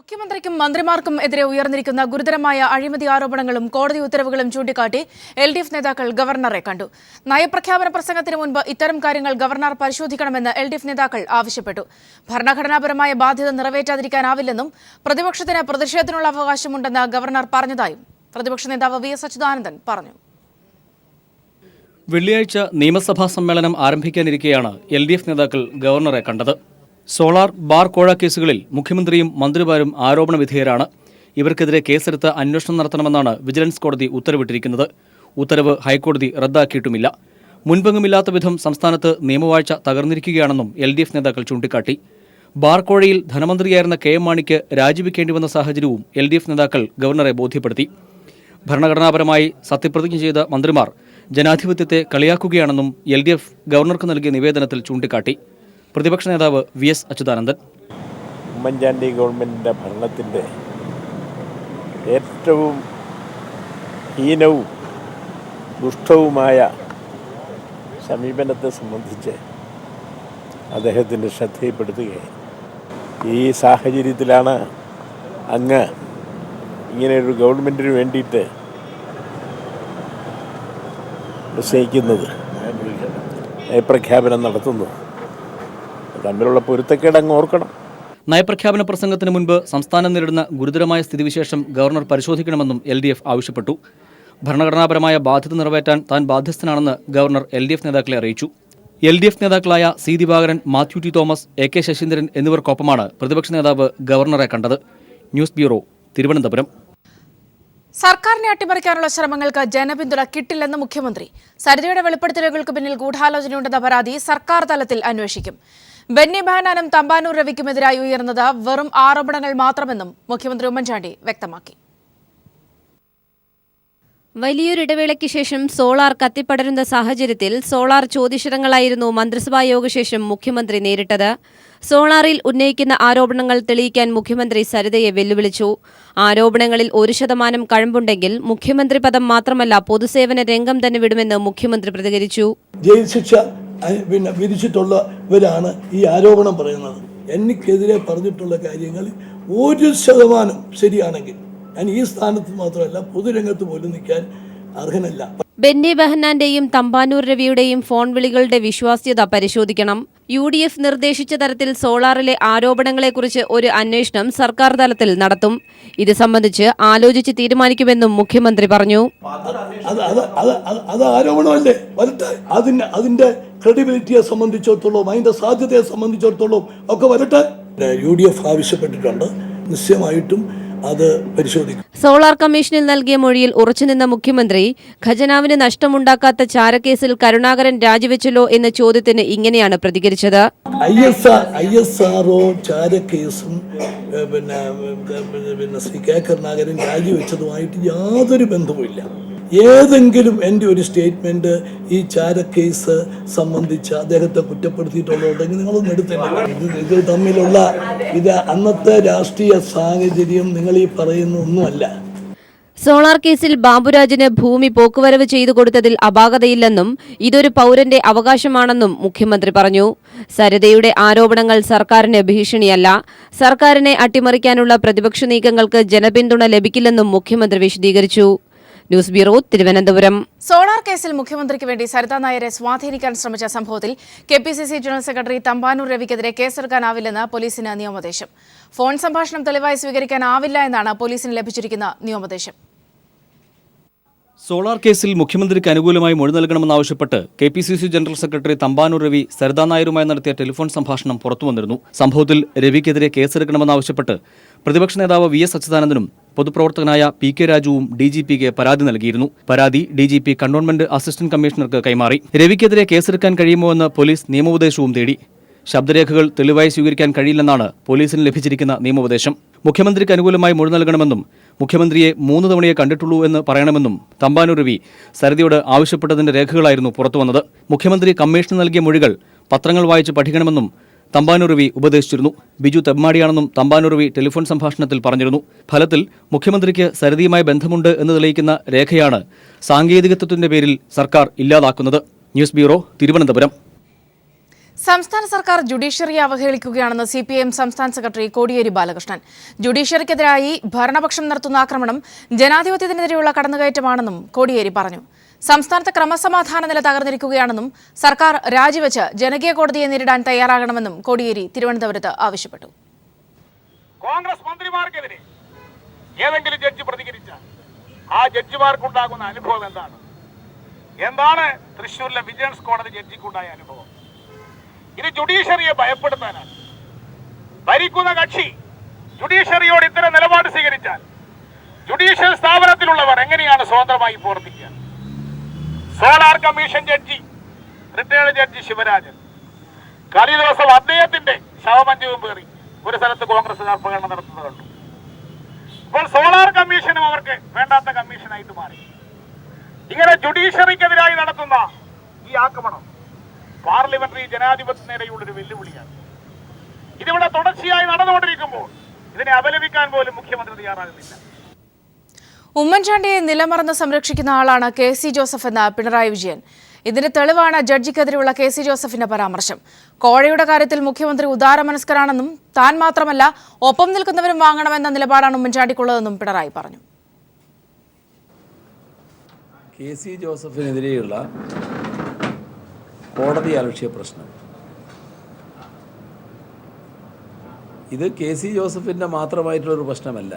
മുഖ്യമന്ത്രിക്കും മന്ത്രിമാർക്കും എതിരെ ഉയർന്നിരിക്കുന്ന ഗുരുതരമായ അഴിമതി ആരോപണങ്ങളും കോടതി ഉത്തരവുകളും ചൂണ്ടിക്കാട്ടി എൽഡിഎഫ് നേതാക്കൾ ഗവർണറെ കണ്ടു. നയപ്രഖ്യാപന പ്രസംഗത്തിന് മുൻപ് ഇത്തരം കാര്യങ്ങൾ ഗവർണർ പരിശോധിക്കണമെന്ന് എൽഡിഎഫ് നേതാക്കൾ ആവശ്യപ്പെട്ടു. ഭരണഘടനാപരമായ ബാധ്യത നിറവേറ്റാതിരിക്കാനാവില്ലെന്നും പ്രതിപക്ഷത്തിന് പ്രതിഷേധത്തിനുള്ള അവകാശമുണ്ടെന്ന് ഗവർണർ പറഞ്ഞതായും പ്രതിപക്ഷ നേതാവ് വി.എസ്. അച്യുതാനന്ദൻ പറഞ്ഞു. വെള്ളിയാഴ്ച നിയമസഭാ സമ്മേളനം ആരംഭിക്കാനിരിക്കെയാണ് എൽഡിഎഫ് നേതാക്കൾ ഗവർണറെ കണ്ടത്. സോളാർ ബാർ കോഴ കേസുകളിൽ മുഖ്യമന്ത്രിയും മന്ത്രിമാരും ആരോപണ വിധേയരാണ്. ഇവർക്കെതിരെ കേസെടുത്ത് അന്വേഷണം നടത്തണമെന്നാണ് വിജിലൻസ് കോടതി ഉത്തരവിട്ടിരിക്കുന്നത്. ഉത്തരവ് ഹൈക്കോടതി റദ്ദാക്കിയിട്ടുമില്ല. മുൻപെങ്ങുമില്ലാത്ത വിധം സംസ്ഥാനത്ത് നിയമവാഴ്ച തകർന്നിരിക്കുകയാണെന്നും എൽഡിഎഫ് നേതാക്കൾ ചൂണ്ടിക്കാട്ടി. ബാർ കോഴയിൽ ധനമന്ത്രിയായിരുന്ന കെ.എം. മാണിക്ക് രാജിവെക്കേണ്ടി വന്ന സാഹചര്യവും എൽഡിഎഫ് നേതാക്കൾ ഗവർണറെ ബോധ്യപ്പെടുത്തി. ഭരണഘടനാപരമായി സത്യപ്രതിജ്ഞ ചെയ്ത മന്ത്രിമാർ ജനാധിപത്യത്തെ കളിയാക്കുകയാണെന്നും എൽഡിഎഫ് ഗവർണർക്ക് നൽകിയ നിവേദനത്തിൽ ചൂണ്ടിക്കാട്ടി. പ്രതിപക്ഷ നേതാവ് വി.എസ്. അച്യുതാനന്ദൻ ഉമ്മൻചാണ്ടി ഗവൺമെൻറ്റിൻ്റെ ഭരണത്തിൻ്റെ ഏറ്റവും ഹീനവും ദുഷ്ടവുമായ സമീപനത്തെ സംബന്ധിച്ച് അദ്ദേഹത്തിൻ്റെ ശ്രദ്ധയിൽപ്പെടുത്തുകയാണ്. ഈ സാഹചര്യത്തിലാണ് അങ്ങ് ഇങ്ങനെയൊരു ഗവൺമെൻറ്റിന് വേണ്ടിയിട്ട് നിശ്ചയിക്കുന്നത്, നയപ്രഖ്യാപനം നടത്തുന്നു. തമ്മിലുള്ള പൊരുത്തക്കേട് അങ്ങ് ഓർക്കണം. നയപ്രഖ്യാപന പ്രസംഗത്തിന് മുൻപ് സംസ്ഥാനം നേരിടുന്ന ഗുരുതരമായ സ്ഥിതിവിശേഷം ഗവർണർ പരിശോധിക്കണമെന്നും എൽഡിഎഫ് ആവശ്യപ്പെട്ടു. ഭരണഘടനാപരമായ ബാധ്യത നിറവേറ്റാൻ താൻ ബാധ്യസ്ഥനാണെന്ന് ഗവർണർ എൽഡിഎഫ് നേതാക്കളെ അറിയിച്ചു. എൽഡിഎഫ് നേതാക്കളായ സി ദിവാകരൻ, മാത്യു ടി തോമസ്, എ.കെ. ശശീന്ദ്രൻ എന്നിവർക്കൊപ്പമാണ് പ്രതിപക്ഷ നേതാവ് ഗവർണറെ കണ്ടത്. News bureau, Thiruvananthapuram. സർക്കാരിനെ അട്ടിമറിക്കാനുള്ള ശ്രമങ്ങൾക്ക് ജനപിന്തുണ കിട്ടില്ലെന്ന് മുഖ്യമന്ത്രി. സരിതയുടെ വെളിപ്പെടുത്തലുകൾക്ക് പിന്നിൽ ഗൂഢാലോചനയുണ്ടെന്ന പരാതി സർക്കാർ തലത്തിൽ അന്വേഷിക്കും. ബെന്നി ബെഹനാനും തമ്പാനൂർ രവിക്കുമെതിരായി ഉയർന്നത് വെറും ആരോപണങ്ങൾ മാത്രമെന്നും മുഖ്യമന്ത്രി ഉമ്മൻചാണ്ടി വ്യക്തമാക്കി. വലിയൊരിടവേളയ്ക്ക് ശേഷം സോളാർ കത്തിപ്പടരുന്ന സാഹചര്യത്തിൽ സോളാർ ചോദ്യശരങ്ങളായിരുന്നു മന്ത്രിസഭാ യോഗശേഷം മുഖ്യമന്ത്രി നേരിട്ടത്. സോളാറിൽ ഉന്നയിക്കുന്ന ആരോപണങ്ങൾ തെളിയിക്കാൻ മുഖ്യമന്ത്രി സരിതയെ വെല്ലുവിളിച്ചു. ആരോപണങ്ങളിൽ 1% കഴമ്പുണ്ടെങ്കിൽ മുഖ്യമന്ത്രി പദം മാത്രമല്ല പൊതുസേവന രംഗം തന്നെ വിടുമെന്ന് മുഖ്യമന്ത്രി പ്രതികരിച്ചു. ജയിൽ ശിക്ഷ വിധിച്ചിട്ടുള്ളവരാണ് ഈ ആരോപണം പറയുന്നത്. എനിക്കെതിരെ പറഞ്ഞിട്ടുള്ള കാര്യങ്ങൾ 1% ശരിയാണെങ്കിൽ ഞാൻ ഈ സ്ഥാനത്ത് മാത്രമല്ല പൊതുരംഗത്ത് പോലും നിൽക്കാൻ അർഹനല്ല. ബെന്നി ബെഹന്നാന്റെയും തമ്പാനൂർ രവിയുടെയും ഫോൺ വിളികളുടെ വിശ്വാസ്യത പരിശോധിക്കണം. UDF നിർദ്ദേശിച്ച തരത്തിൽ സോളാറിലെ ആരോപണങ്ങളെക്കുറിച്ച് ഒരു അന്വേഷണം സർക്കാർ തലത്തിൽ നടത്തും. ഇത് സംബന്ധിച്ച് ആലോചിച്ച് തീരുമാനിക്കുമെന്നും മുഖ്യമന്ത്രി പറഞ്ഞു. അത് ആരോപണമല്ലേ, വരട്ടെ. അതിന്റെ ക്രെഡിബിലിറ്റിയെ സംബന്ധിച്ചിടത്തോളം, അതിന്റെ സാധ്യതയെ സംബന്ധിച്ചിടത്തോളം ഒക്കെ വരട്ടെ. UDF ആവശ്യപ്പെട്ടിട്ടുണ്ട്, നിശ്ചയമായിട്ടും അത് പരിശോധിക്കും. സോളാർ കമ്മീഷനിൽ നൽകിയ മൊഴിയിൽ ഉറച്ചുനിന്ന മുഖ്യമന്ത്രി ഖജനാവിന് നഷ്ടമുണ്ടാക്കാത്ത ചാരക്കേസിൽ കരുണാകരൻ രാജിവെച്ചല്ലോ എന്ന ചോദ്യത്തിന് ഇങ്ങനെയാണ് പ്രതികരിച്ചത്. ISRO ചാരക്കേസും പിന്നെ ശ്രീ കെ കരുണാകരൻ രാജിവെച്ചതുമായിട്ട് യാതൊരു ബന്ധവുമില്ല. ഏതെങ്കിലും എൻ്റെ ഒരു സ്റ്റേറ്റ്മെന്റ് ഈ ചാരക്കേസ് സംബന്ധിച്ച് അദ്ദേഹത്തെ കുറ്റപ്പെടുത്തിയിട്ടുള്ളതുണ്ടെങ്കിൽ നിങ്ങളൊന്നും എടുത്തില്ല. ഇത് തമ്മിലുള്ള അന്നത്തെ രാഷ്ട്രീയ സാഹചര്യം നിങ്ങൾ ഈ പറയുന്ന ഒന്നുമല്ല. സോളാർ കേസിൽ ബാബുരാജിന് ഭൂമി പോക്കുവരവ് ചെയ്തു കൊടുത്തതിൽ അപാകതയില്ലെന്നും ഇതൊരു പൗരന്റെ അവകാശമാണെന്നും മുഖ്യമന്ത്രി പറഞ്ഞു. സരിതയുടെ ആരോപണങ്ങൾ സർക്കാരിന് ഭീഷണിയല്ല. സർക്കാരിനെ അട്ടിമറിക്കാനുള്ള പ്രതിപക്ഷ നീക്കങ്ങൾക്ക് ജനപിന്തുണ ലഭിക്കില്ലെന്നും മുഖ്യമന്ത്രി വിശദീകരിച്ചു. News bureau, Thiruvananthapuram. സോളാർ കേസിൽ മുഖ്യമന്ത്രിക്ക് വേണ്ടി സരിതാ നായരെ സ്വാധീനിക്കാൻ ശ്രമിച്ച സംഭവത്തിൽ KPCC ജനറൽ സെക്രട്ടറി തമ്പാനൂർ രവിക്കെതിരെ കേസെടുക്കാനാവില്ലെന്ന് പോലീസിന് നിയമോപദേശം. ഫോൺ സംഭാഷണം തെളിവായി സ്വീകരിക്കാനാവില്ല എന്നാണ് പോലീസിന് ലഭിച്ചിരിക്കുന്ന നിയമോപദേശം. സോളാർ കേസിൽ മുഖ്യമന്ത്രിക്ക് അനുകൂലമായി മൊഴി നൽകണമെന്നാവശ്യപ്പെട്ട് KPCC general secretary Thampanoor Ravi Saritha നായരുമായി നടത്തിയ ടെലിഫോൺ സംഭാഷണം പുറത്തുവന്നിരുന്നു. സംഭവത്തിൽ രവിക്കെതിരെ കേസെടുക്കണമെന്നാവശ്യപ്പെട്ട് പ്രതിപക്ഷ നേതാവ് വി.എസ്. അച്യുതാനന്ദനും പൊതുപ്രവർത്തകനായ PK രാജുവും DGPക്ക് പരാതി നൽകിയിരുന്നു. പരാതി DGP കണ്ടോൺമെന്റ് അസിസ്റ്റന്റ് കമ്മീഷണർക്ക് കൈമാറി. രവിക്കെതിരെ കേസെടുക്കാൻ കഴിയുമോ എന്ന് പോലീസ് നിയമോപദേശവും തേടി. ശബ്ദരേഖകൾ തെളിവായി സ്വീകരിക്കാൻ കഴിയില്ലെന്നാണ് പോലീസിന് ലഭിച്ചിരിക്കുന്ന നിയമോപദേശം. മുഖ്യമന്ത്രിക്ക് അനുകൂലമായി മൊഴി നൽകണമെന്നും മുഖ്യമന്ത്രിയെ 3 തവണയെ കണ്ടിട്ടുള്ളൂ എന്ന് പറയണമെന്നും തമ്പാനൂർ രവി സരിതയോട് ആവശ്യപ്പെട്ടതിന്റെ രേഖകളായിരുന്നു പുറത്തുവന്നത്. മുഖ്യമന്ത്രി കമ്മീഷന് നൽകിയ മൊഴികൾ പത്രങ്ങൾ വായിച്ച് പഠിക്കണമെന്നും തമ്പാനൂർ രവി ഉപദേശിച്ചിരുന്നു. ബിജു തെമ്മാടിയാണെന്നും തമ്പാനൂർ രവി ടെലിഫോൺ സംഭാഷണത്തിൽ പറഞ്ഞിരുന്നു. ഫലത്തിൽ മുഖ്യമന്ത്രിക്ക് സരിതയുമായി ബന്ധമുണ്ട് എന്ന് തെളിയിക്കുന്ന രേഖയാണ് സാങ്കേതികത്വത്തിന്റെ പേരിൽ സർക്കാർ ഇല്ലാതാക്കുന്നത്. News bureau, Thiruvananthapuram. സംസ്ഥാന സർക്കാർ ജുഡീഷ്യറിയെ അവഹേളിക്കുകയാണെന്ന് CPIM സംസ്ഥാന സെക്രട്ടറി കോടിയേരി ബാലകൃഷ്ണൻ. ജുഡീഷ്യറിക്കെതിരായി ഭരണപക്ഷം നടത്തുന്ന ആക്രമണം ജനാധിപത്യത്തിനെതിരെയുള്ള കടന്നുകയറ്റമാണെന്നും കോടിയേരി പറഞ്ഞു. സംസ്ഥാനത്ത് ക്രമസമാധാന നില തകർന്നിരിക്കുകയാണെന്നും സർക്കാർ രാജിവെച്ച് ജനകീയ കോടതിയെ നേരിടാൻ തയ്യാറാകണമെന്നും കോടിയേരി തിരുവനന്തപുരത്ത് ആവശ്യപ്പെട്ടു. കോൺഗ്രസ് മന്ത്രിമാർക്കെതിരെ ഏതെങ്കിലും ജഡ്ജി പ്രതികരിച്ചാൽ ആ ജഡ്ജിമാർക്കുണ്ടാകുന്ന അനുഭവം എന്താണ് തൃശ്ശൂരിലെ വിജിലൻസ് കോടതി ജഡ്ജിക്കുണ്ടായ അനുഭവം? ഇത് ജുഡീഷ്യറിയെ ഭയപ്പെടുത്താനാണ്. ഭരിക്കുന്ന കക്ഷി ജുഡീഷ്യറിയോട് ഇത്തരം നിലപാട് സ്വീകരിച്ചാൽ ജുഡീഷ്യൽ സ്ഥാപനത്തിലുള്ളവർ എങ്ങനെയാണ് സ്വതന്ത്രമായി പ്രവർത്തിക്കുക? Solar commission judge, retired judge Sivarajan കഴിഞ്ഞ ദിവസം അദ്ദേഹത്തിന്റെ ശവമഞ്ചവും പേറി ഒരു സ്ഥലത്ത് കോൺഗ്രസുകാർ പ്രകടനം നടത്തുന്നത് കണ്ടു. ഇപ്പോൾ സോളാർ കമ്മീഷനും അവർക്ക് വേണ്ടാത്ത കമ്മീഷനായിട്ട് മാറി. ഇങ്ങനെ ജുഡീഷ്യറിക്കെതിരായി നടത്തുന്ന ഈ ആക്രമണം പാർലമെന്ററി ജനാധിപത്യത്തിനിടയിലുള്ളൊരു വെല്ലുവിളിയാണ്. ഇതിവിടെ തുടർച്ചയായി നടന്നുകൊണ്ടിരിക്കുമ്പോൾ ഇതിനെ അപലപിക്കാൻ പോലും മുഖ്യമന്ത്രി തയ്യാറാകുന്നില്ല. ഉമ്മൻചാണ്ടിയെ നിലമറന്ന് സംരക്ഷിക്കുന്ന ആളാണ് KC ജോസഫ് എന്ന പിണറായി വിജയൻ. ഇതിന്റെ തെളിവാണ് ജഡ്ജിക്കെതിരെയുള്ള KC ജോസഫിന്റെ പരാമർശം. കോഴയുടെ കാര്യത്തിൽ മുഖ്യമന്ത്രി ഉദാരമനസ്കരാണെന്നും താൻ മാത്രമല്ല ഒപ്പം നിൽക്കുന്നവരും വാങ്ങണമെന്ന നിലപാടാണ് ഉമ്മൻചാണ്ടിക്കുള്ളതെന്നും പിണറായി പറഞ്ഞു. KC ജോസഫിനെതിരെയുള്ള കോടതി അലക്ഷ്യ പ്രശ്നം ഇത് KC ജോസഫിൻ്റെ മാത്രമായിട്ടുള്ളൊരു പ്രശ്നമല്ല.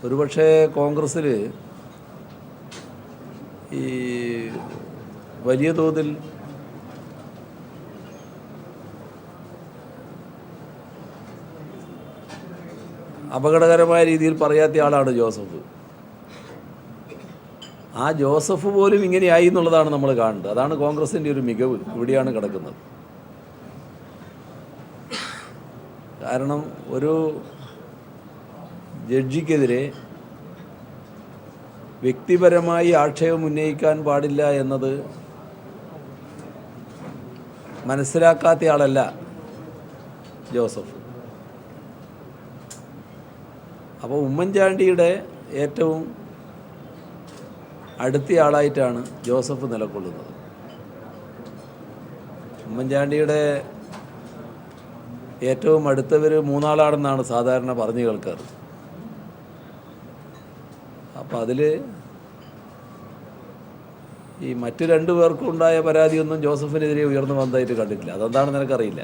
ഒരുപക്ഷെ കോൺഗ്രസ്സിൽ ഈ വലിയ തോതിൽ അപകടകരമായ രീതിയിൽ പറയാത്ത ആളാണ് ജോസഫ്. ആ ജോസഫ് പോലും ഇങ്ങനെയായി എന്നുള്ളതാണ് നമ്മൾ കാണുന്നത്. അതാണ് കോൺഗ്രസിൻ്റെ ഒരു മികവ് ഇവിടെയാണ് കിടക്കുന്നത്. കാരണം ഒരു ജഡ്ജിക്കെതിരെ വ്യക്തിപരമായി ആക്ഷേപം ഉന്നയിക്കാൻ പാടില്ല എന്നത് മനസ്സിലാക്കാത്തയാളല്ല ജോസഫ്. അപ്പോൾ ഉമ്മൻചാണ്ടിയുടെ ഏറ്റവും അടുത്തയാളായിട്ടാണ് ജോസഫ് നിലകൊള്ളുന്നത്. ഉമ്മൻചാണ്ടിയുടെ ഏറ്റവും അടുത്തവർ മൂന്നാളാണെന്നാണ് സാധാരണ പറഞ്ഞു കേൾക്കാറ്. അപ്പം അതിൽ ഈ മറ്റു രണ്ടു പേർക്കും ഉണ്ടായ പരാതിയൊന്നും ജോസഫിനെതിരെ ഉയർന്നു വന്നതായിട്ട് കണ്ടിട്ടില്ല. അതെന്താണെന്ന് എനിക്കറിയില്ല.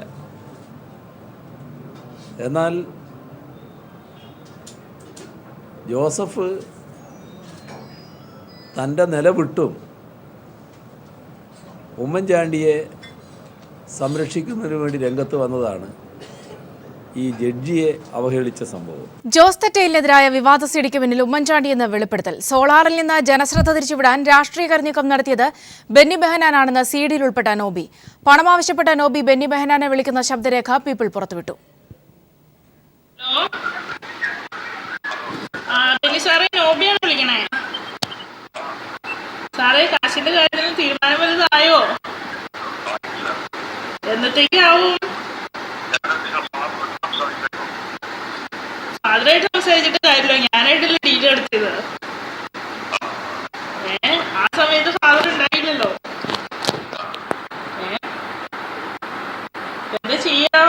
എന്നാൽ ജോസഫ് തൻ്റെ നില വിട്ടും ഉമ്മൻചാണ്ടിയെ സംരക്ഷിക്കുന്നതിന് വേണ്ടി രംഗത്ത് വന്നതാണ് ഈ ജഡ്ജിയെ അവഹേളിച്ച സംഭവം. ജോസ് തെറ്റയിലിനെതിരായ വിവാദ സിഡിക്ക് പിന്നിൽ ഉമ്മൻചാണ്ടി എന്ന വെളിപ്പെടുത്തൽ. സോളാറിൽ നിന്ന് ജനശ്രദ്ധ തിരിച്ചുവിടാൻ രാഷ്ട്രീയ കരുനീക്കം നടത്തിയത് ബെന്നി ബെഹനാനാണെന്ന് സിഡിയിൽ ഉൾപ്പെട്ട നോബി. പണം ആവശ്യപ്പെട്ട നോബി ബെന്നി ബെഹനാനെ വിളിക്കുന്ന ശബ്ദരേഖ പീപ്പിൾ പുറത്തുവിട്ടു. സാറേ, കാശിന്റെ കാര്യത്തിൽ തീരുമാനം വലുതായോ? എന്നത്തേക്കാവും? ഫാദറായിട്ട് സംസാരിച്ചിട്ട് കാര്യമില്ല, ഞാനായിട്ടല്ലേ ഡീൽ എടുത്തത്. ആ സമയത്ത് ഫാദർ ഉണ്ടായില്ലല്ലോ. എന്താ ചെയ്യാ?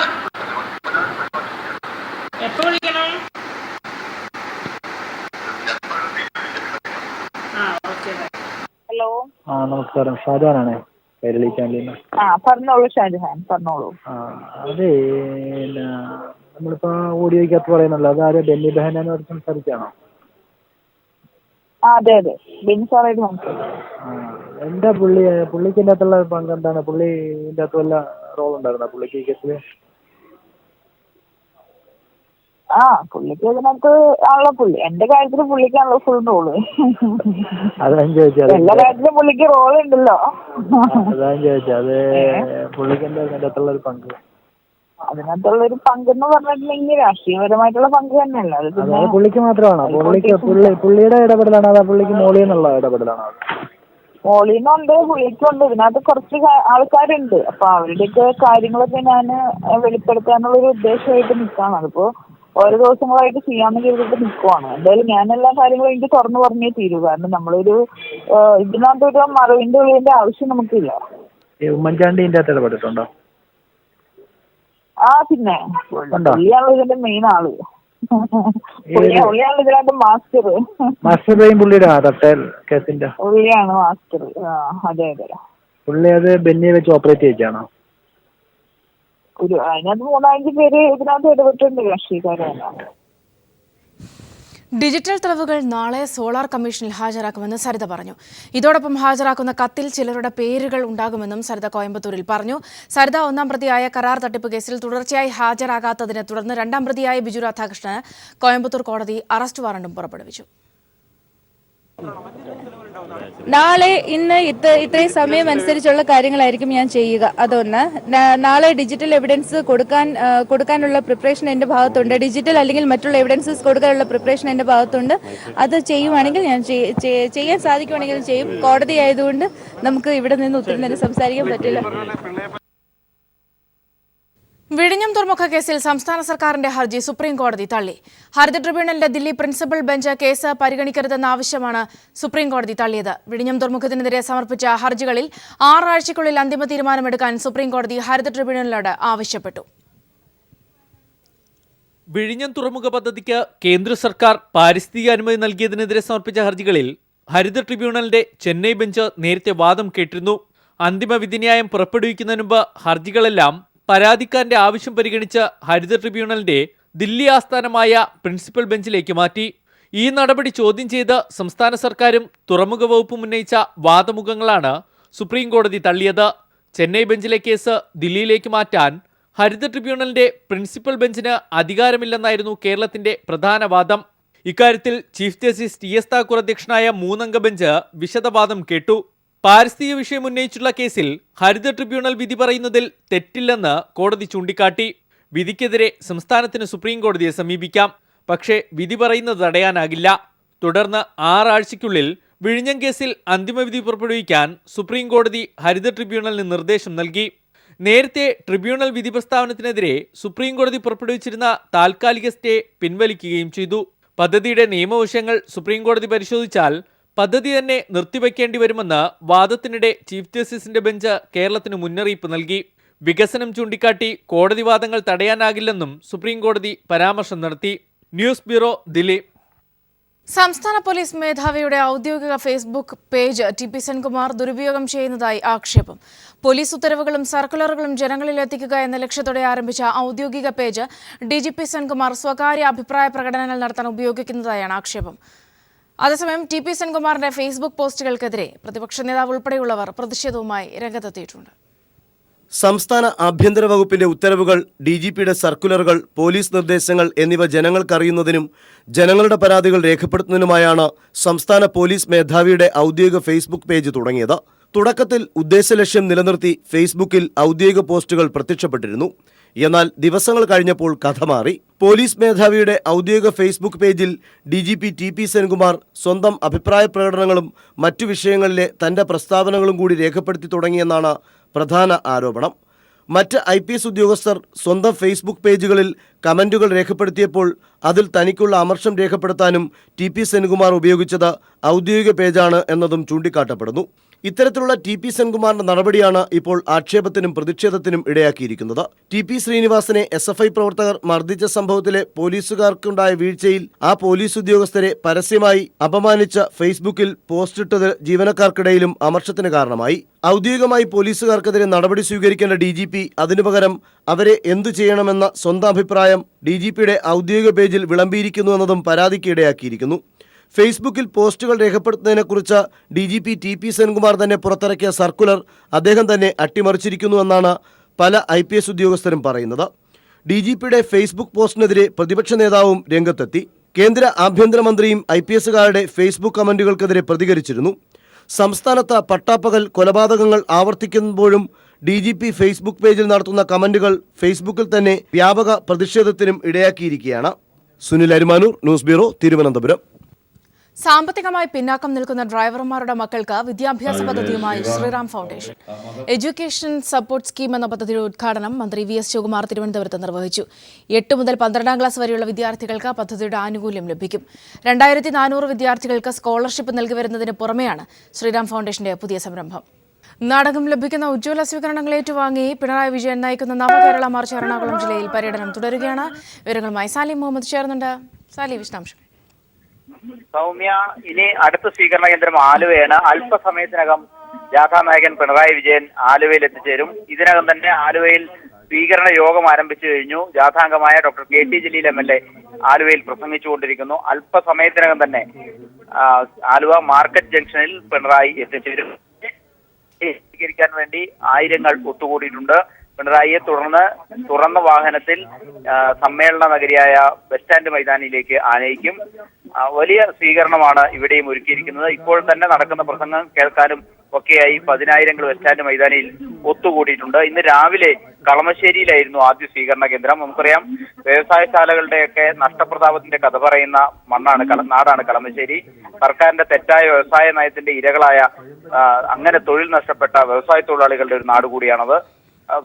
എപ്പോ വിളിക്കണം? ഹലോ, നമസ്കാരം. ഷാജഹാനാണേ, കൈരളി ചാനലിൽ നിന്ന്. പറഞ്ഞോളൂ ഷാജഹാൻ, പറഞ്ഞോളൂ. അതെ, നമ്മളിപ്പോ ഓഡിയോയ്ക്കകത്ത് പറയുന്നല്ലോ, അതാരെ ബെന്നി ബെഹനാനോട് സംസാരിച്ചാണോ? അതെ അതെ, ബെന്നി സാറായിട്ട് സംസാരിച്ചു. എന്താ പുള്ളിക്ക് ഇതിൻ്റെ അകത്തുള്ള പങ്ക് എന്താണ്? പുള്ളി ഇതിൻ്റെ അകത്ത് വല്ല റോൾ ഉണ്ടായിരുന്നോ പുള്ളിക്ക് ഈ കേസിൽ? പുള്ളിക്ക് ഇതിനകത്ത് ആണല്ലോ, പുള്ളി എന്റെ കാര്യത്തിൽ പുള്ളിക്കാണല്ലോ ഫുൾ റോള്. അതാ ചോദിച്ചത്. എല്ലാ കാര്യത്തിലും പുള്ളിക്ക് റോൾ ഉണ്ടല്ലോ. അതാ ചോദിച്ചത്. അത് പുള്ളിക്ക് എന്താ ഇതിൻ്റെ അകത്തുള്ള ഒരു പങ്ക്? അതിനകത്തുള്ള ഒരു പങ്കെന്ന് പറഞ്ഞിട്ടുണ്ടെങ്കിൽ രാഷ്ട്രീയപരമായിട്ടുള്ള പങ്ക് തന്നെയല്ല. അത് പുള്ളിക്ക് മാത്രമാണോ? പുള്ളിയുടെ ഇടപെടലാണോ അതോ പുള്ളിക്ക് മോളിൽ നിന്നുള്ള ഇടപെടലാണോ? മോളിന്നുണ്ട്, പുള്ളിക്കുണ്ട്. ഇതിനകത്ത് കുറച്ച് ആൾക്കാരുണ്ട്. അപ്പൊ അവരുടെയൊക്കെ കാര്യങ്ങളൊക്കെ ഞാൻ വെളിപ്പെടുത്താനുള്ളൊരു ഉദ്ദേശമായിട്ട് നിൽക്കുകയാണ്. അതിപ്പോ ഓരോ ദിവസങ്ങളായിട്ട് ചെയ്യാമെന്ന് ചെയ്തിട്ട് നിൽക്കുവാണ്. എന്തായാലും ഞാൻ എല്ലാ കാര്യങ്ങളും എനിക്ക് തുറന്നു പറഞ്ഞേ തീരൂ. കാരണം നമ്മളൊരു ഇതിനകത്തൊരു മറവിന്റെ ഉള്ളിന്റെ ആവശ്യം നമുക്കില്ല. ഈ ഉമ്മൻചാണ്ടി ഇതിൻ്റെ അകത്ത് ഇടപെട്ടിട്ടുണ്ടോ? പിന്നെ ഉണ്ടോ? പുള്ളിയാണ് ഇതിന്റെ മെയിൻ ആള്. പുള്ളിയാണ് ഇതിനകത്ത് മാസ്റ്റർ. മാസ്റ്റർ ബ്രെയിൻ പുള്ളിയുടെ തട്ടേൽ കേസിന്റെ പുള്ളിയാണ് മാസ്റ്റർ. അതെ അതെ. പുള്ളി അത് ബെന്നിയെ വെച്ച് ഓപ്പറേറ്റ് ചെയ്യിച്ചാണോ? അതിനകത്ത് 4-5 പേര് ഇതിനകത്ത് ഇടപെട്ടിട്ടുണ്ട്, രാഷ്ട്രീയക്കാരാണ്. ഡിജിറ്റൽ തെളിവുകൾ നാളെ സോളാർ കമ്മീഷനിൽ ഹാജരാക്കുമെന്ന് സരിത പറഞ്ഞു. ഇതോടൊപ്പം ഹാജരാക്കുന്ന കത്തിൽ ചിലരുടെ പേരുകൾ ഉണ്ടാകുമെന്നും സരിത കോയമ്പത്തൂരിൽ പറഞ്ഞു. സരിത 1-ാം പ്രതിയായ കരാർ തട്ടിപ്പ് കേസിൽ തുടർച്ചയായി ഹാജരാകാത്തതിനെ തുടർന്ന് 2-ാം പ്രതിയായ ബിജു രാധാകൃഷ്ണന് കോയമ്പത്തൂർ കോടതി അറസ്റ്റ് വാറണ്ടും പുറപ്പെടുവിച്ചു. നാളെ ഇന്ന് ഇത്രയും സമയം അനുസരിച്ചുള്ള കാര്യങ്ങളായിരിക്കും ഞാൻ ചെയ്യുക. അതൊന്ന്. നാളെ ഡിജിറ്റൽ എവിഡൻസ് കൊടുക്കാനുള്ള പ്രിപ്പറേഷൻ എൻ്റെ ഭാഗത്തുണ്ട്. ഡിജിറ്റൽ അല്ലെങ്കിൽ മറ്റുള്ള എവിഡൻസസ് കൊടുക്കാനുള്ള പ്രിപ്പറേഷൻ എൻ്റെ ഭാഗത്തുണ്ട്. അത് ചെയ്യുവാണെങ്കിൽ ഞാൻ ചെയ്യാൻ സാധിക്കുവാണെങ്കിൽ ചെയ്യും. കോടതി ആയതുകൊണ്ട് നമുക്ക് ഇവിടെ നിന്ന് ഒത്തിരി നേരം സംസാരിക്കാൻ പറ്റില്ല. വിഴിഞ്ഞം തുറമുഖ കേസിൽ സംസ്ഥാന സർക്കാരിന്റെ ഹർജി സുപ്രീം കോടതി തള്ളി. ഹരിത ട്രിബ്യൂണലിന്റെ ദില്ലി പ്രിൻസിപ്പൽ ബെഞ്ച് കേസ് പരിഗണിക്കരുതെന്ന ആവശ്യമാണ് സുപ്രീം കോടതി തള്ളിയത്. വിഴിഞ്ഞം തുറമുഖത്തിനെതിരെ സമർപ്പിച്ച ഹർജികളിൽ 6 ആഴ്ചയ്ക്കുള്ളിൽ അന്തിമ തീരുമാനമെടുക്കാൻ സുപ്രീം കോടതി ഹരിത ട്രിബ്യൂണലിനോട് ആവശ്യപ്പെട്ടു. വിഴിഞ്ഞം തുറമുഖ പദ്ധതിക്ക് കേന്ദ്ര സർക്കാർ പാരിസ്ഥിതിക അനുമതി നൽകിയതിനെതിരെ സമർപ്പിച്ച ഹർജികളിൽ ഹരിത ട്രിബ്യൂണലിന്റെ ചെന്നൈ ബെഞ്ച് നേരത്തെ വാദം കേട്ടിരുന്നു. അന്തിമ വിധിന്യായം പുറപ്പെടുവിക്കുന്നതിന് മുമ്പ് ഹർജികളെല്ലാം പരാതിക്കാരന്റെ ആവശ്യം പരിഗണിച്ച് ഹരിത ട്രിബ്യൂണലിന്റെ ദില്ലി ആസ്ഥാനമായ പ്രിൻസിപ്പൽ ബെഞ്ചിലേക്ക് മാറ്റി. ഈ നടപടി ചോദ്യം ചെയ്ത് സംസ്ഥാന സർക്കാരും തുറമുഖ വകുപ്പും ഉന്നയിച്ച വാദമുഖങ്ങളാണ് സുപ്രീം കോടതി തള്ളിയത്. ചെന്നൈ ബെഞ്ചിലെ കേസ് ദില്ലിയിലേക്ക് മാറ്റാൻ ഹരിത ട്രിബ്യൂണലിന്റെ പ്രിൻസിപ്പൽ ബെഞ്ചിന് അധികാരമില്ലെന്നായിരുന്നു കേരളത്തിന്റെ പ്രധാന വാദം. ഇക്കാര്യത്തിൽ ചീഫ് ജസ്റ്റിസ് TS താക്കൂർ അധ്യക്ഷനായ 3-അംഗ ബെഞ്ച് വിശദവാദം കേട്ടു. പാരിസ്ഥിതിക വിഷയം ഉന്നയിച്ചുള്ള കേസിൽ ഹരിത ട്രിബ്യൂണൽ വിധി പറയുന്നതിൽ തെറ്റില്ലെന്ന് കോടതി ചൂണ്ടിക്കാട്ടി. വിധിക്കെതിരെ സംസ്ഥാനത്തിന് സുപ്രീം കോടതിയെ സമീപിക്കാം. പക്ഷേ വിധി പറയുന്നത് തടയാനാകില്ല. തുടർന്ന് 6 ആഴ്ചയ്ക്കുള്ളിൽ വിഴിഞ്ഞം കേസിൽ അന്തിമവിധി പുറപ്പെടുവിക്കാൻ സുപ്രീം കോടതി ഹരിത ട്രിബ്യൂണലിന് നിർദ്ദേശം നൽകി. നേരത്തെ ട്രിബ്യൂണൽ വിധി പ്രസ്താവനത്തിനെതിരെ സുപ്രീം കോടതി പുറപ്പെടുവിച്ചിരുന്ന താൽക്കാലിക സ്റ്റേ പിൻവലിക്കുകയും ചെയ്തു. പദ്ധതിയുടെ നിയമവശങ്ങൾ സുപ്രീം കോടതി പരിശോധിച്ചാൽ പദ്ധതി തന്നെ നിർത്തിവെക്കേണ്ടി വരുമെന്ന് വാദത്തിനിടെ ചീഫ് ജസ്റ്റിസിന്റെ ബെഞ്ച് കേരളത്തിന് മുന്നറിയിപ്പ് നൽകി. വികസനം ചൂണ്ടിക്കാട്ടി കോടതി വാദങ്ങൾ തടയാനാകില്ലെന്നും സുപ്രീം കോടതി പരാമർശം നടത്തി. News bureau, Delhi. സംസ്ഥാന പോലീസ് മേധാവിയുടെ ഔദ്യോഗിക ഫേസ്ബുക്ക് പേജ് TP സെൻകുമാർ ദുരുപയോഗം ചെയ്യുന്നതായി ആക്ഷേപം. പോലീസ് ഉത്തരവുകളും സർക്കുലറുകളും ജനങ്ങളിൽ എത്തിക്കുക എന്ന ലക്ഷ്യത്തോടെ ആരംഭിച്ച ഔദ്യോഗിക പേജ് DGP സെൻകുമാർ സ്വകാര്യ അഭിപ്രായ പ്രകടനങ്ങൾ നടത്താൻ ഉപയോഗിക്കുന്നതായാണ് ആക്ഷേപം. അതേസമയം TP സെൻകുമാറിന്റെ ഫേസ്ബുക്ക് പോസ്റ്റുകൾക്കെതിരെ പ്രതിപക്ഷ നേതാവ് ഉൾപ്പെടെയുള്ളവർ പ്രതിഷേധവുമായി രംഗത്തെത്തിയിട്ടുണ്ട്. സംസ്ഥാന ആഭ്യന്തര വകുപ്പിന്റെ ഉത്തരവുകൾ, DGPയുടെ സർക്കുലറുകൾ, പോലീസ് നിർദ്ദേശങ്ങൾ എന്നിവ ജനങ്ങൾക്കറിയുന്നതിനും ജനങ്ങളുടെ പരാതികൾ രേഖപ്പെടുത്തുന്നതിനുമായാണ് സംസ്ഥാന പോലീസ് മേധാവിയുടെ ഔദ്യോഗിക ഫേസ്ബുക്ക് പേജ് തുടങ്ങിയത്. തുടക്കത്തിൽ ഉദ്ദേശലക്ഷ്യം നിലനിർത്തി ഫേസ്ബുക്കിൽ ഔദ്യോഗിക പോസ്റ്റുകൾ പ്രത്യക്ഷപ്പെട്ടിരുന്നു. എന്നാൽ ദിവസങ്ങൾ കഴിഞ്ഞപ്പോൾ കഥ മാറി. പോലീസ് മേധാവിയുടെ ഔദ്യോഗിക ഫേസ്ബുക്ക് പേജിൽ DGP TP സെൻകുമാർ സ്വന്തം അഭിപ്രായ പ്രകടനങ്ങളും മറ്റു വിഷയങ്ങളിലെ തന്റെ പ്രസ്താവനകളും കൂടി രേഖപ്പെടുത്തി തുടങ്ങിയെന്നാണ് പ്രധാന ആരോപണം. മറ്റ് IPS ഉദ്യോഗസ്ഥർ സ്വന്തം ഫേസ്ബുക്ക് പേജുകളിൽ കമന്റുകൾ രേഖപ്പെടുത്തിയപ്പോൾ അതിൽ തനിക്കുള്ള അമർഷം രേഖപ്പെടുത്താനും TP സെൻകുമാർ ഉപയോഗിച്ചത് ഔദ്യോഗിക പേജാണ് എന്നതും ചൂണ്ടിക്കാട്ടപ്പെടുന്നു. ഇത്തരത്തിലുള്ള TP സെൻകുമാറിന്റെ നടപടിയാണ് ഇപ്പോൾ ആക്ഷേപത്തിനും പ്രതിഷേധത്തിനും ഇടയാക്കിയിരിക്കുന്നത്. TP ശ്രീനിവാസനെ SFI പ്രവർത്തകർ മർദ്ദിച്ച സംഭവത്തിലെ പോലീസുകാർക്കുണ്ടായ വീഴ്ചയിൽ ആ പോലീസ് ഉദ്യോഗസ്ഥരെ പരസ്യമായി അപമാനിച്ച ഫേസ്ബുക്കിൽ പോസ്റ്റിട്ടത് ജീവനക്കാർക്കിടയിലും അമർഷത്തിന് കാരണമായി. ഔദ്യോഗികമായി പോലീസുകാർക്കെതിരെ നടപടി സ്വീകരിക്കേണ്ട DGP അതിനു പകരം അവരെ എന്തു ചെയ്യണമെന്ന സ്വന്തം അഭിപ്രായം DGPയുടെ ഔദ്യോഗിക പേജിൽ വിളമ്പിയിരിക്കുന്നുവെന്നതും പരാതിക്ക് ഇടയാക്കിയിരിക്കുന്നു. ഫേസ്ബുക്കിൽ പോസ്റ്റുകൾ രേഖപ്പെടുത്തുന്നതിനെക്കുറിച്ച് DGP TP സെൻകുമാർ തന്നെ പുറത്തിറക്കിയ സർക്കുലർ അദ്ദേഹം തന്നെ അട്ടിമറിച്ചിരിക്കുന്നുവെന്നാണ് പല IPS ഉദ്യോഗസ്ഥരും പറയുന്നത്. DGPയുടെ ഫേസ്ബുക്ക് പോസ്റ്റിനെതിരെ പ്രതിപക്ഷ നേതാവും രംഗത്തെത്തി. കേന്ദ്ര ആഭ്യന്തരമന്ത്രിയും IPSകാരുടെ ഫേസ്ബുക്ക് കമന്റുകൾക്കെതിരെ പ്രതികരിച്ചിരുന്നു. സംസ്ഥാനത്ത് പട്ടാപ്പകൽ കൊലപാതകങ്ങൾ ആവർത്തിക്കുമ്പോഴും DGP ഫേസ്ബുക്ക് പേജിൽ നടത്തുന്ന കമന്റുകൾ ഫേസ്ബുക്കിൽ തന്നെ വ്യാപക പ്രതിഷേധത്തിനും ഇടയാക്കിയിരിക്കുകയാണ്. Sunil Arimanoor, news bureau, Thiruvananthapuram. സാമ്പത്തികമായി പിന്നാക്കം നിൽക്കുന്ന ഡ്രൈവർമാരുടെ മക്കൾക്ക് വിദ്യാഭ്യാസ പദ്ധതിയുമായി Sreeram foundation. Education support scheme എന്ന പദ്ധതിയുടെ ഉദ്ഘാടനം മന്ത്രി VS ശിവകുമാർ തിരുവനന്തപുരത്ത് നിർവഹിച്ചു. 8 മുതൽ 12ാം ക്ലാസ് വരെയുള്ള വിദ്യാർത്ഥികൾക്ക് പദ്ധതിയുടെ ആനുകൂല്യം ലഭിക്കും. 2400 വിദ്യാർത്ഥികൾക്ക് സ്കോളർഷിപ്പ് നൽകി വരുന്നതിന് പുറമെയാണ് ശ്രീറാം ഫൗണ്ടേഷന്റെ പുതിയ സംരംഭം. നാടകം ലഭിക്കുന്ന ഉജ്ജ്വല സ്വീകരണങ്ങൾ ഏറ്റുവാങ്ങി പിണറായി വിജയൻ നയിക്കുന്ന നവകേരള മാർച്ച് എറണാകുളം ജില്ലയിൽ പര്യടനം തുടരുകയാണ്. വിവരങ്ങളുമായി സാലി മുഹമ്മദ് ചേർന്നുണ്ട്. സാലി, വിശദാംശങ്ങൾ. സൗമ്യ, ഇനി അടുത്ത സ്വീകരണ കേന്ദ്രം ആലുവയാണ്. അല്പസമയത്തിനകം ജാഥാനായകൻ പിണറായി വിജയൻ ആലുവയിൽ എത്തിച്ചേരും. ഇതിനകം തന്നെ ആലുവയിൽ സ്വീകരണ യോഗം ആരംഭിച്ചു കഴിഞ്ഞു. ജാഥാംഗമായ ഡോക്ടർ കെ.ടി. ജലീൽ MLA ആലുവയിൽ പ്രസംഗിച്ചുകൊണ്ടിരിക്കുന്നു. അല്പസമയത്തിനകം തന്നെ ആലുവ മാർക്കറ്റ് ജംഗ്ഷനിൽ പിണറായി എത്തിച്ചേരും. സ്വീകരിക്കാൻ വേണ്ടി ആയിരങ്ങൾ ഒത്തുകൂടിയിട്ടുണ്ട്. പിണറായിയെ തുടർന്ന് തുറന്ന വാഹനത്തിൽ സമ്മേളന നഗരിയായ ബസ് സ്റ്റാൻഡ് മൈതാനിയിലേക്ക് ആനയിക്കും. വലിയ സ്വീകരണമാണ് ഇവിടെയും ഒരുക്കിയിരിക്കുന്നത്. ഇപ്പോൾ തന്നെ നടക്കുന്ന പ്രസംഗം കേൾക്കാനും ഒക്കെയായി 10,000 ബസ് സ്റ്റാൻഡ് മൈതാനിയിൽ ഒത്തുകൂടിയിട്ടുണ്ട്. ഇന്ന് രാവിലെ കളമശ്ശേരിയിലായിരുന്നു ആദ്യ സ്വീകരണ കേന്ദ്രം. നമുക്കറിയാം, വ്യവസായശാലകളുടെയൊക്കെ നഷ്ടപ്രതാപത്തിന്റെ കഥ പറയുന്ന നാടാണ് കളമശ്ശേരി. സർക്കാരിന്റെ തെറ്റായ വ്യവസായ നയത്തിന്റെ ഇരകളായ അങ്ങനെ തൊഴിൽ നഷ്ടപ്പെട്ട വ്യവസായ തൊഴിലാളികളുടെ ഒരു നാട് കൂടിയാണത്.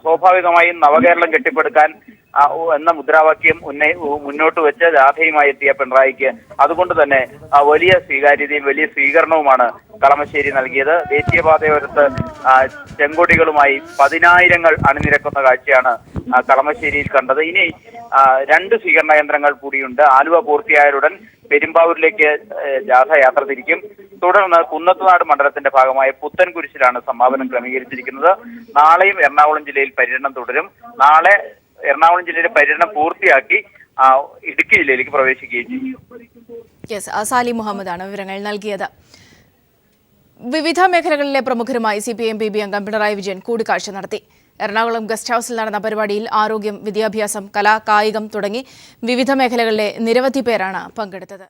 സ്വാഭാവികമായും നവകേരളം കെട്ടിപ്പടുക്കാൻ എന്ന മുദ്രാവാക്യം മുന്നോട്ട് വെച്ച് ജാഥയുമായി എത്തിയ പിണറായിക്ക് അതുകൊണ്ട് തന്നെ വലിയ സ്വീകാര്യതയും വലിയ സ്വീകരണവുമാണ് കളമശ്ശേരി നൽകിയത്. ദേശീയപാതയോരത്ത് ചെങ്കൊടികളുമായി 10,000 അണിനിരക്കുന്ന കാഴ്ചയാണ് കളമശ്ശേരിയിൽ കണ്ടത്. ഇനി 2 സ്വീകരണ കേന്ദ്രങ്ങൾ കൂടിയുണ്ട്. ആലുവ പൂർത്തിയായാലുടൻ പെരുമ്പാവൂരിലേക്ക് ജാഥ യാത്ര തിരിക്കും. തുടർന്ന് കുന്നത്തുനാട് മണ്ഡലത്തിന്റെ ഭാഗമായ പുത്തൻകുരിശിലാണ് സമാപനം ക്രമീകരിച്ചിരിക്കുന്നത്. നാളെയും എറണാകുളം ജില്ലയിൽ പര്യടനം തുടരും. നാളെ എറണാകുളം ജില്ലയിലെ പര്യടനം പൂർത്തിയാക്കി ഇടുക്കി ജില്ലയിലേക്ക് പ്രവേശിക്കുകയും ചെയ്യും. സാലി മുഹമ്മദാണ് വിവരങ്ങൾ നൽകിയത്. വിവിധ മേഖലകളിലെ പ്രമുഖരുമായി CPIM PB അംഗം പിണറായി വിജയൻ കൂടിക്കാഴ്ച നടത്തി. എറണാകുളം ഗസ്റ്റ് ഹൌസിൽ നടന്ന പരിപാടിയിൽ ആരോഗ്യം, വിദ്യാഭ്യാസം, കല, കായികം തുടങ്ങി വിവിധ മേഖലകളിലെ നിരവധി പേരാണ് പങ്കെടുത്തത്.